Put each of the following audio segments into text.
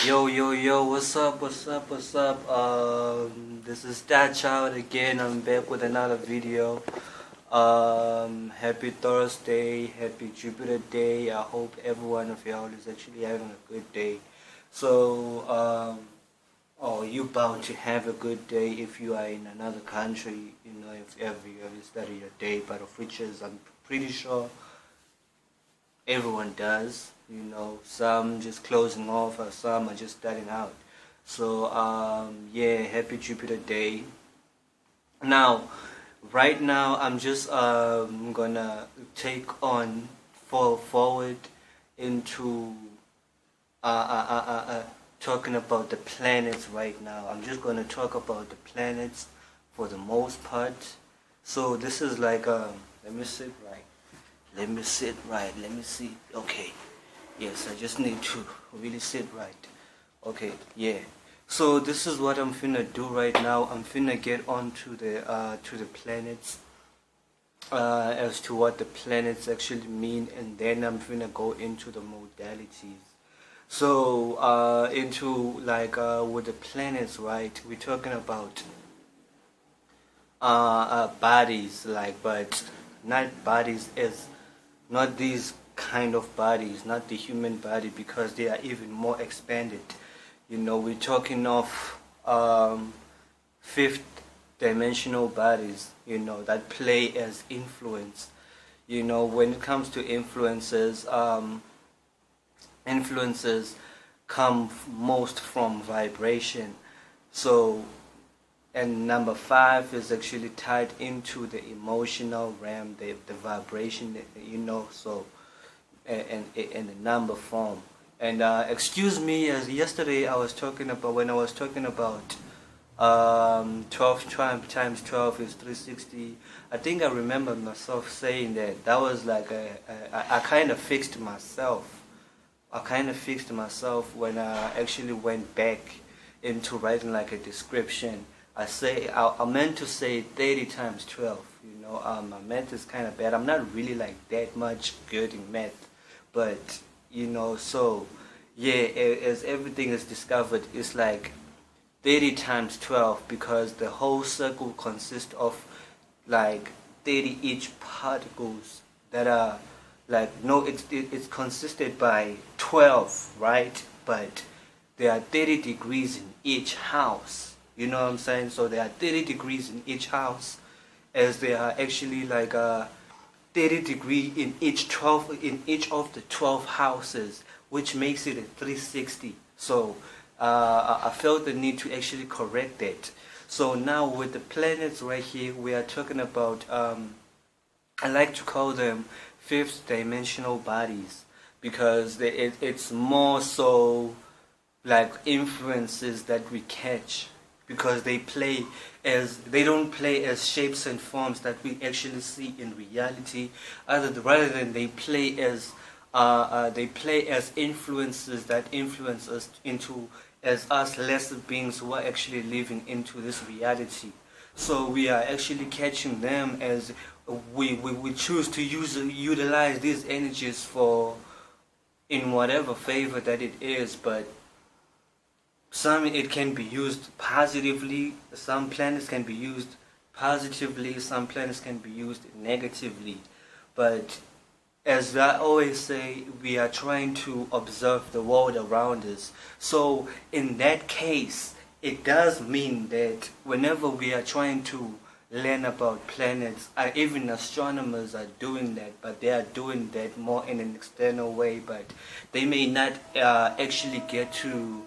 Yo, what's up, this is that child again. I'm back with another video. Happy Thursday, happy Jupiter Day. I hope every one of y'all is actually having a good day. So, you bound to have a good day if you are in another country, if ever you have studied a day, but of which is, I'm pretty sure everyone does, some just closing off or some are just starting out. So yeah, happy Jupiter Day. Now, right now I'm just gonna take on forward into talking about the planets right now. I'm just gonna talk about the planets for the most part. So this is like let me sit right. Let me see. Okay. Yes, I just need to really sit right. Okay, yeah. So this is what I'm finna do right now. I'm finna get on to the planets, as to what the planets actually mean, and then I'm finna go into the modalities. So into like with the planets, right? We're talking about bodies, like, but not bodies as not these kind of bodies, not the human body, because they are even more expanded. We're talking of fifth dimensional bodies, that play as influence. When it comes to influences, influences come most from vibration. So, and number 5 is actually tied into the emotional realm, the vibration, so and in the number form. And excuse me, as yesterday I was talking about, when I was talking about 12 times 12 is 360. I think I remember myself saying that was like I kind of fixed myself. When I actually went back into writing like a description. I meant to say 30 times 12. My math is kind of bad. I'm not really like that much good in math, but so yeah, as everything is discovered, it's like 30 times 12, because the whole circle consists of like 30 each particles that are like, no, it's consisted by 12, right? But there are 30 degrees in each house. You know what I'm saying? So there are 30 degrees in each house, as there are actually like 30 degree in each of the 12 houses, which makes it a 360. So I felt the need to actually correct that. So now with the planets right here, we are talking about I like to call them fifth dimensional bodies, because it's more so like influences that we catch, because they don't play as shapes and forms that we actually see in reality, rather than they play as influences that influence us into as us lesser beings who are actually living into this reality. So we are actually catching them as we choose to utilize these energies for in whatever favor that it is. But some, it can be used positively, some planets can be used positively, some planets can be used negatively. But as I always say, we are trying to observe the world around us. So in that case, it does mean that whenever we are trying to learn about planets, even astronomers are doing that, but they are doing that more in an external way. But they may not actually get to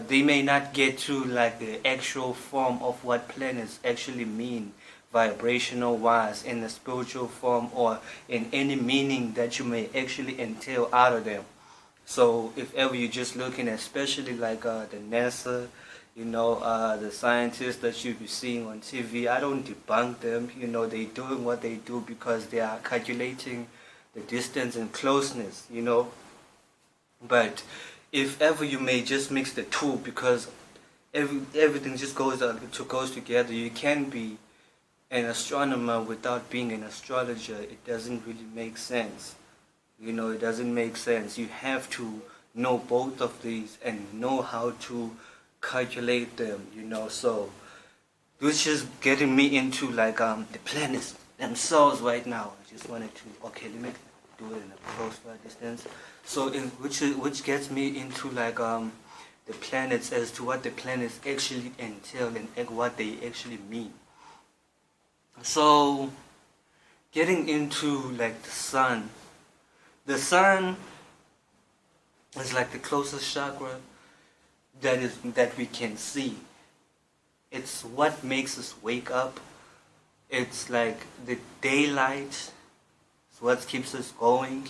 they may not get to like the actual form of what planets actually mean, vibrational wise, in the spiritual form, or in any meaning that you may actually entail out of them. So if ever you're just looking at, especially like the NASA, the scientists that you be seeing on TV, I don't debunk them. They doing what they do because they are calculating the distance and closeness. But if ever you may just mix the two, because everything just goes together. You can be an astronomer without being an astrologer. It doesn't really make sense. It doesn't make sense. You have to know both of these and know how to calculate them, so which is getting me into like the planets themselves right now. I just wanted to let me do it in a closer distance. So which gets me into like the planets, as to what the planets actually entail and what they actually mean. So getting into like the sun. The sun is like the closest chakra that we can see. It's what makes us wake up. It's like the daylight. It's what keeps us going.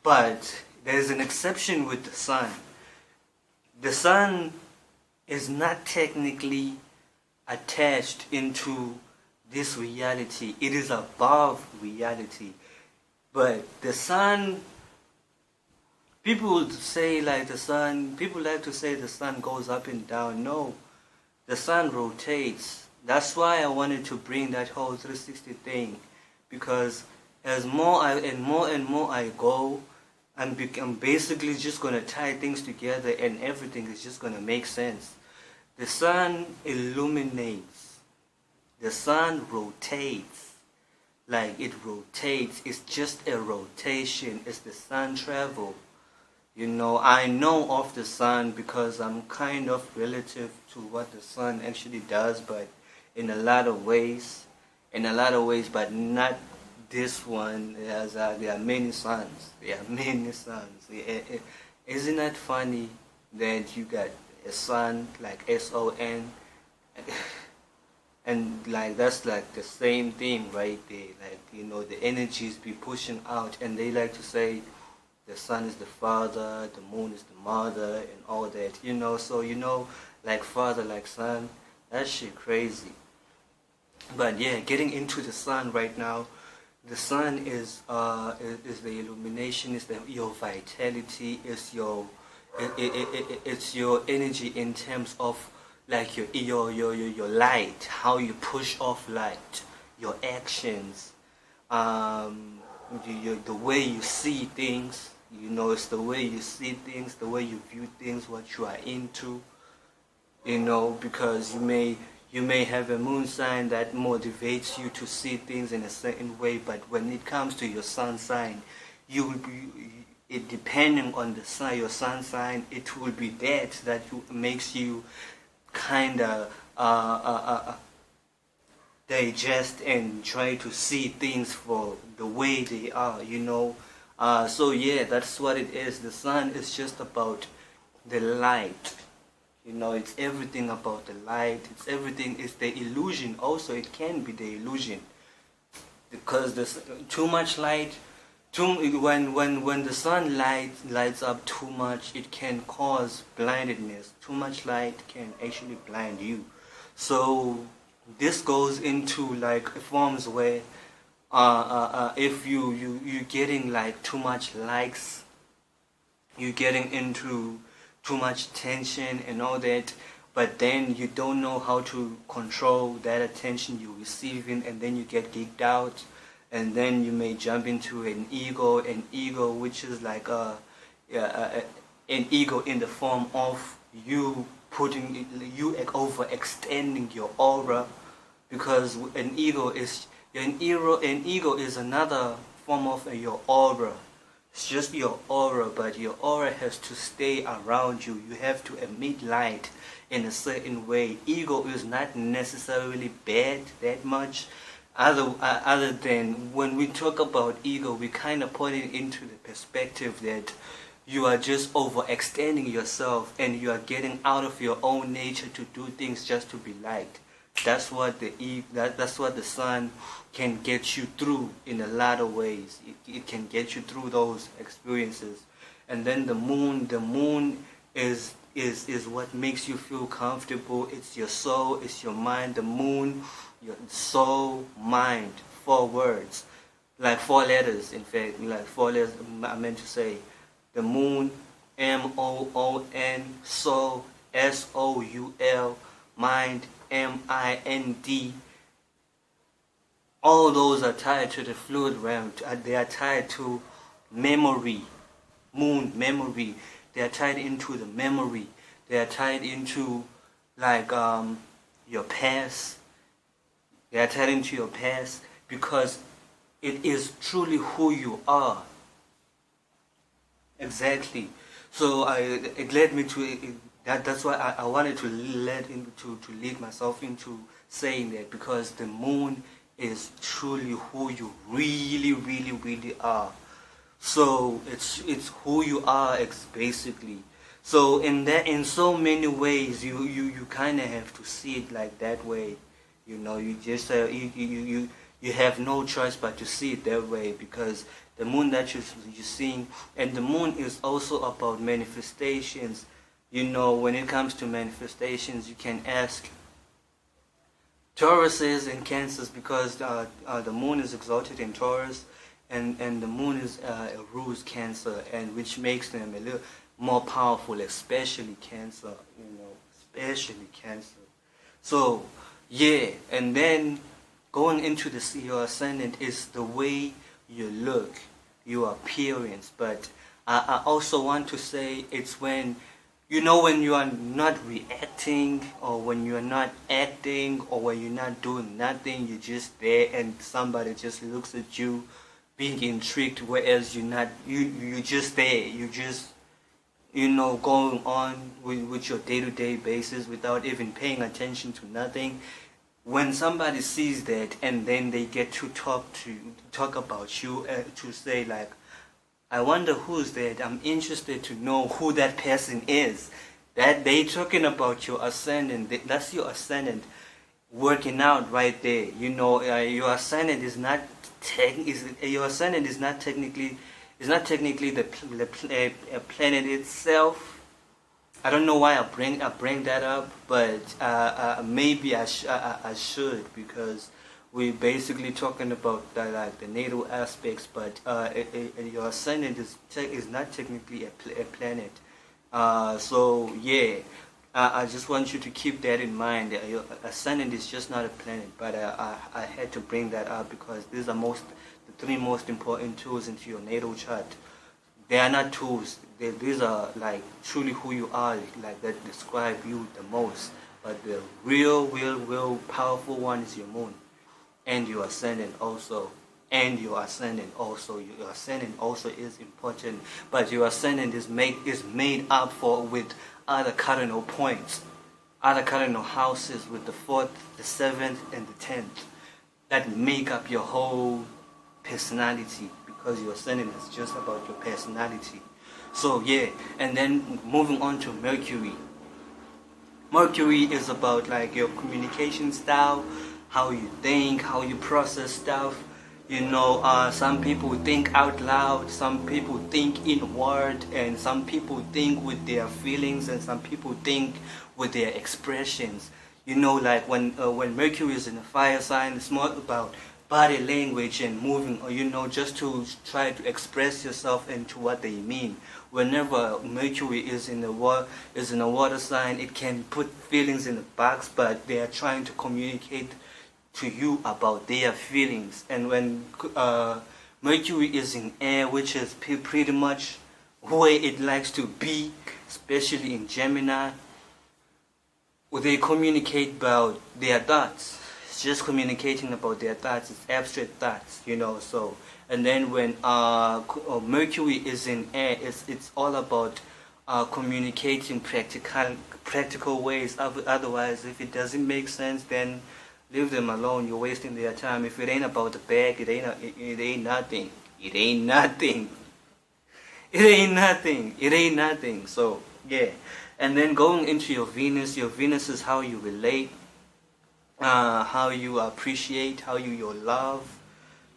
But there's an exception with the sun. The sun is not technically attached into this reality. It is above reality. But the sun, people like to say the sun goes up and down. No, the sun rotates. That's why I wanted to bring that whole 360 thing, because as more I go, I'm basically just going to tie things together, and everything is just going to make sense. The sun illuminates. The sun rotates. Like it rotates. It's just a rotation. It's the sun travel. I know of the sun because I'm kind of relative to what the sun actually does, but in a lot of ways, but not this one. There are many suns. Isn't that funny that you got a sun like SON, and like that's like the same thing right there. Like the energies be pushing out, and they like to say the sun is the father, the moon is the mother, and all that. So like father, like son, that shit crazy. But yeah, getting into the sun right now. The sun is the illumination, is your vitality, is it's your energy in terms of like your light, how you push off light, your actions, the way you see things. It's the way you see things, the way you view things, what you are into. Because you may have a moon sign that motivates you to see things in a certain way, but when it comes to your sun sign, you will be, depending on the sign, your sun sign, it will be that makes you kind of digest and try to see things for the way they are. So yeah, that's what it is. The sun is just about the light. It's everything about the light. It's everything. It's the illusion. Also, it can be the illusion, because there's too much light. When the sun lights up too much, it can cause blindedness. Too much light can actually blind you. So this goes into like forms where if you're getting like too much likes, you're getting into too much tension and all that, but then you don't know how to control that attention you're receiving, and then you get geeked out, and then you may jump into an ego which is like an ego in the form of you overextending your aura, because an ego is another form of your aura. It's just your aura, but your aura has to stay around you. You have to emit light in a certain way. Ego is not necessarily bad that much, other than when we talk about ego, we kind of put it into the perspective that you are just overextending yourself and you are getting out of your own nature to do things just to be liked. That's what that's what the sun can get you through in a lot of ways. It can get you through those experiences. And then the moon is what makes you feel comfortable. It's your soul, it's your mind. The moon, your soul, mind, 4 words, like 4 letters. In fact, like 4 letters. I meant to say, the moon, MOON, soul, SOUL, mind, MIND. All those are tied to the fluid realm. They are tied to memory. Moon, memory. They are tied into the memory. They are tied into like your past. They are tied into your past because it is truly who you are. Exactly. So it led me to that. That's why I wanted to lead myself into saying that, because the moon is truly who you really, really, really are. So it's who you are, basically. So in so many ways, you kind of have to see it like that way. You just you have no choice but to see it that way, because the moon that you're seeing, and the moon is also about manifestations. When it comes to manifestations, you can ask Tauruses and Cancers, because the moon is exalted in Taurus, and the moon is rules Cancer, and which makes them a little more powerful, especially Cancer. Especially Cancer. So yeah, and then going into your ascendant is the way you look, your appearance. But I also want to say it's when you are not reacting, or when you are not acting, or when you're not doing nothing, you're just there and somebody just looks at you being intrigued, whereas you're just there, you just going on with your day-to-day basis without even paying attention to nothing. When somebody sees that, and then they get to talk about you, to say like, I wonder who's that, I'm interested to know who that person is, that they talking about your ascendant. That's your ascendant working out right there. Your ascendant is not your ascendant is not technically the planet itself. I don't know why I bring that up, but maybe I should, because we're basically talking about like the natal aspects. But your ascendant is not technically a planet. So yeah, I just want you to keep that in mind. Your ascendant is just not a planet. But I had to bring that up because these are the three most important tools into your natal chart. They are not tools. These are like truly who you are, like that describe you the most. But the real powerful one is your moon, and your ascendant also. And your ascendant also. Your ascendant also is important, but your ascendant is made up with other cardinal points, other cardinal houses, with the 4th, the 7th, and the 10th, that make up your whole personality, because your ascendant is just about your personality. So yeah, and then moving on to Mercury. Mercury is about like your communication style, how you think, how you process stuff. Some people think out loud, some people think inward, and some people think with their feelings, and some people think with their expressions. Like when Mercury is in a fire sign, it's more about body language and moving, or just to try to express yourself into what they mean. Whenever Mercury is in a water sign, it can put feelings in a box, but they are trying to communicate to you about their feelings. And when Mercury is in air, which is pretty much where it likes to be, especially in Gemini, they communicate about their thoughts. It's just communicating about their thoughts. It's abstract thoughts, So, and then when Mercury is in air, it's all about communicating practical ways. Otherwise, if it doesn't make sense, then leave them alone. You're wasting their time. If it ain't about the bag, it ain't nothing. It ain't nothing. It ain't nothing. It ain't nothing. So yeah, and then going into your Venus. Your Venus is how you relate, how you appreciate, how your love,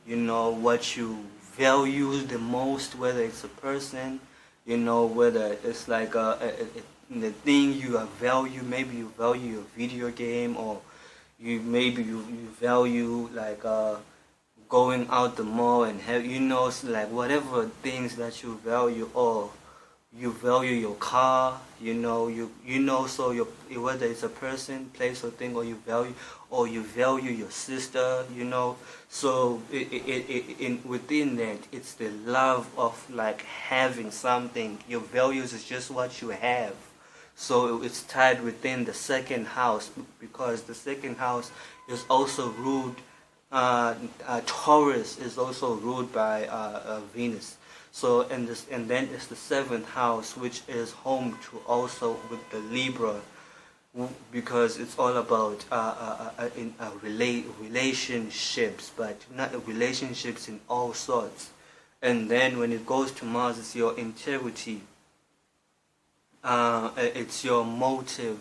what you value the most, whether it's a person, whether it's like the thing you value. Maybe you value a video game, or you value like going out the mall and have, like whatever things that you value, or you value your car, so whether it's a person, place, or thing, or you value your sister, so within that, it's the love of like having something. Your values is just what you have. So it's tied within the second house, because the second house is also ruled. Taurus is also ruled by Venus. So and then it's the seventh house, which is home to also with the Libra, because it's all about relationships, but not relationships in all sorts. And then when it goes to Mars, it's your integrity. It's your motive.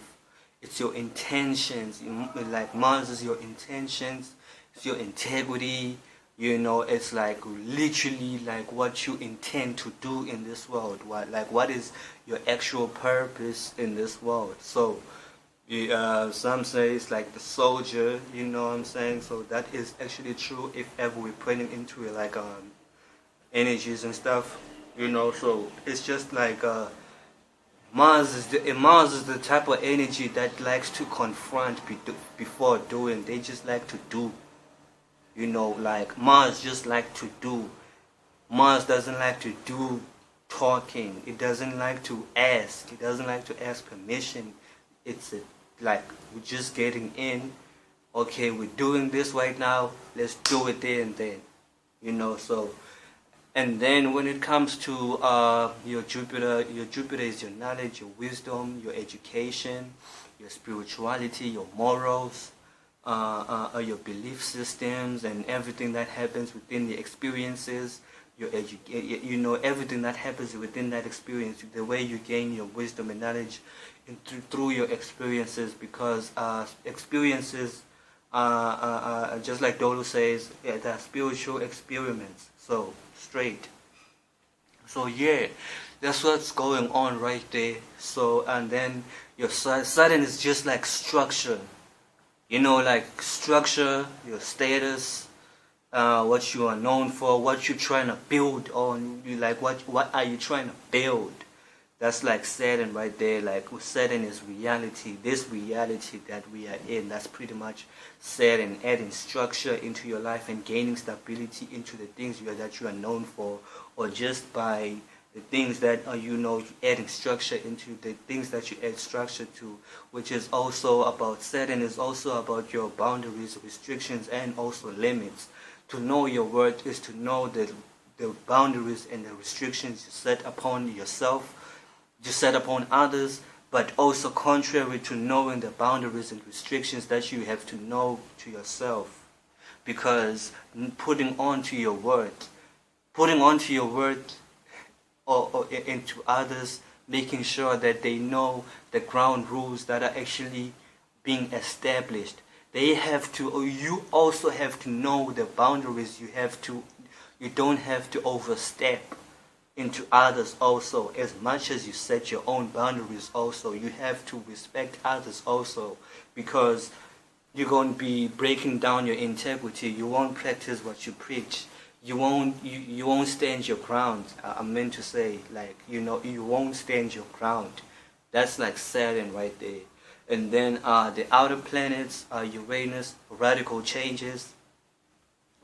It's your intentions. Like Mars is your intentions. It's your integrity. It's like literally like what you intend to do in this world. What is your actual purpose in this world? So, some say it's like the soldier. You know what I'm saying? So that is actually true if ever we're putting into it like energies and stuff. So it's just like Mars is the type of energy that likes to confront before doing. They just like to do. Like Mars just like to do. Mars doesn't like to do talking. It doesn't like to ask. It doesn't like to ask permission. It's like we're just getting in. Okay, we're doing this right now. Let's do it there and then. So. And then when it comes to your Jupiter is your knowledge, your wisdom, your education, your spirituality, your morals, your belief systems, and everything that happens within the experiences, everything that happens within that experience, the way you gain your wisdom and knowledge through your experiences, because experiences, just like Dolu says, they're spiritual experiments. So straight. So yeah, that's what's going on right there. So, and then your Saturn is just like structure. Like structure, your status, what you are known for, what you're trying to build on. What are you trying to build? That's like Saturn right there. Like Saturn is reality. This reality that we are in, that's pretty much Saturn, adding structure into your life and gaining stability into the things that you are known for, or just by the things that adding structure into the things that you add structure to, which is also about Saturn is also about your boundaries, restrictions, and also limits. To know your worth is to know the boundaries and the restrictions you set upon yourself, you set upon others, but also contrary to knowing the boundaries and restrictions that you have to know to yourself. Because putting onto your worth or into others, making sure that they know the ground rules that are actually being established. You also have to know the boundaries. You don't have to overstep into others also. As much as you set your own boundaries also, you have to respect others also, because you're going to be breaking down your integrity. You won't practice what you preach. You won't stand your ground. I meant to say, you won't stand your ground. That's like Saturn right there. And then the outer planets are Uranus, radical changes,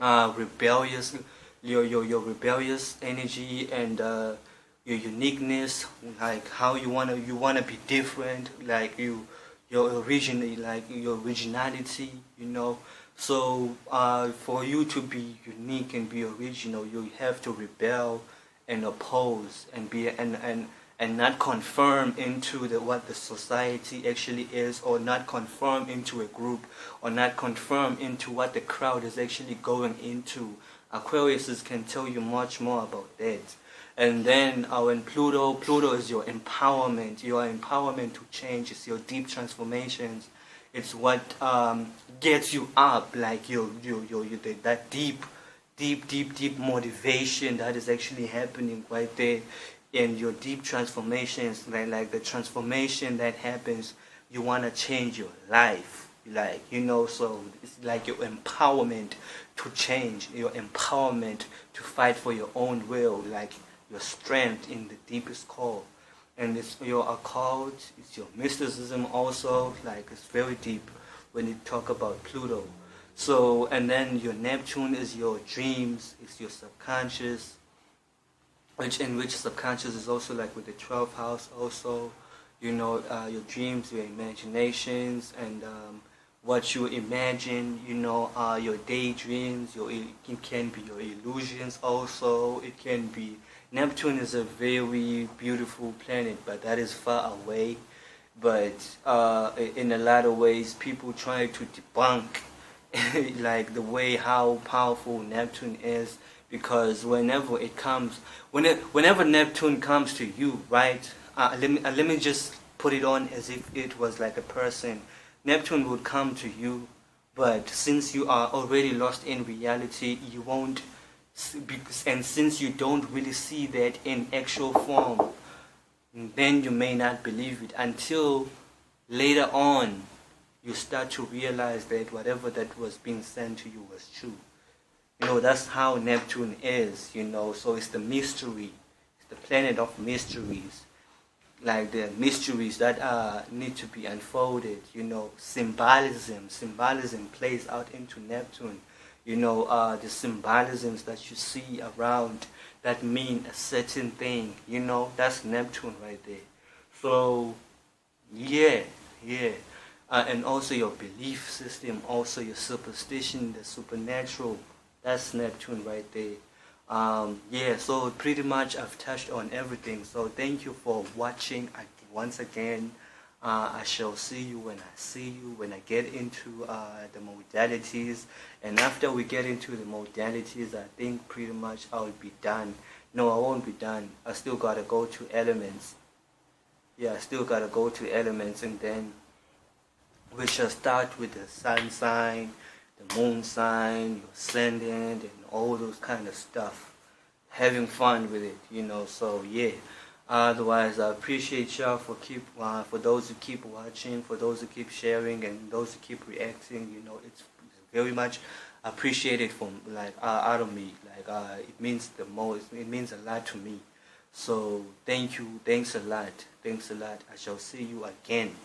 rebellious, your rebellious energy, and your uniqueness, like how you wanna be different, like your originality, So for you to be unique and be original, you have to rebel and oppose and not conform into what the society actually is, or not conform into a group, or not conform into what the crowd is actually going into. Aquariuses can tell you much more about that. And then when Pluto is your empowerment to change. It's your deep transformations. It's what gets you up, like that deep motivation that is actually happening right there in your deep transformations, like the transformation that happens. You want to change your life, so it's like your empowerment to change, your empowerment to fight for your own will, like your strength in the deepest core. and it's your occult, it's your mysticism also, like it's very deep when you talk about Pluto. So, and then your Neptune is your dreams, it's your subconscious, which subconscious is also like with the 12th house also, your dreams, your imaginations, and what you imagine, your daydreams, it can be your illusions also, it can be, Neptune is a very beautiful planet, but that is far away, but in a lot of ways, people try to debunk like the way how powerful Neptune is, because whenever Neptune comes to you, right? Let me just put it on as if it was like a person. Neptune would come to you, but since you are already lost in reality, you won't, and since you don't really see that in actual form, then you may not believe it until later on you start to realize that whatever that was being sent to you was true. That's how Neptune is, so it's the mystery. It's the planet of mysteries. Like the mysteries that need to be unfolded, Symbolism plays out into Neptune. The symbolisms that you see around that mean a certain thing, that's Neptune right there. So, yeah. And also your belief system, also your superstition, the supernatural, that's Neptune right there. So pretty much I've touched on everything. So thank you for watching once again. I shall see you when I get into the modalities. And after we get into the modalities, I think pretty much I'll be done. No, I won't be done. I still gotta go to elements. I still gotta go to elements, and then we shall start with the sun sign, the moon sign, your ascendant, and all those kind of stuff. Having fun with it, so yeah. Otherwise, I appreciate y'all for those who keep watching, for those who keep sharing, and those who keep reacting. It's very much appreciated from out of me. It means the most. It means a lot to me. So thank you. Thanks a lot. I shall see you again.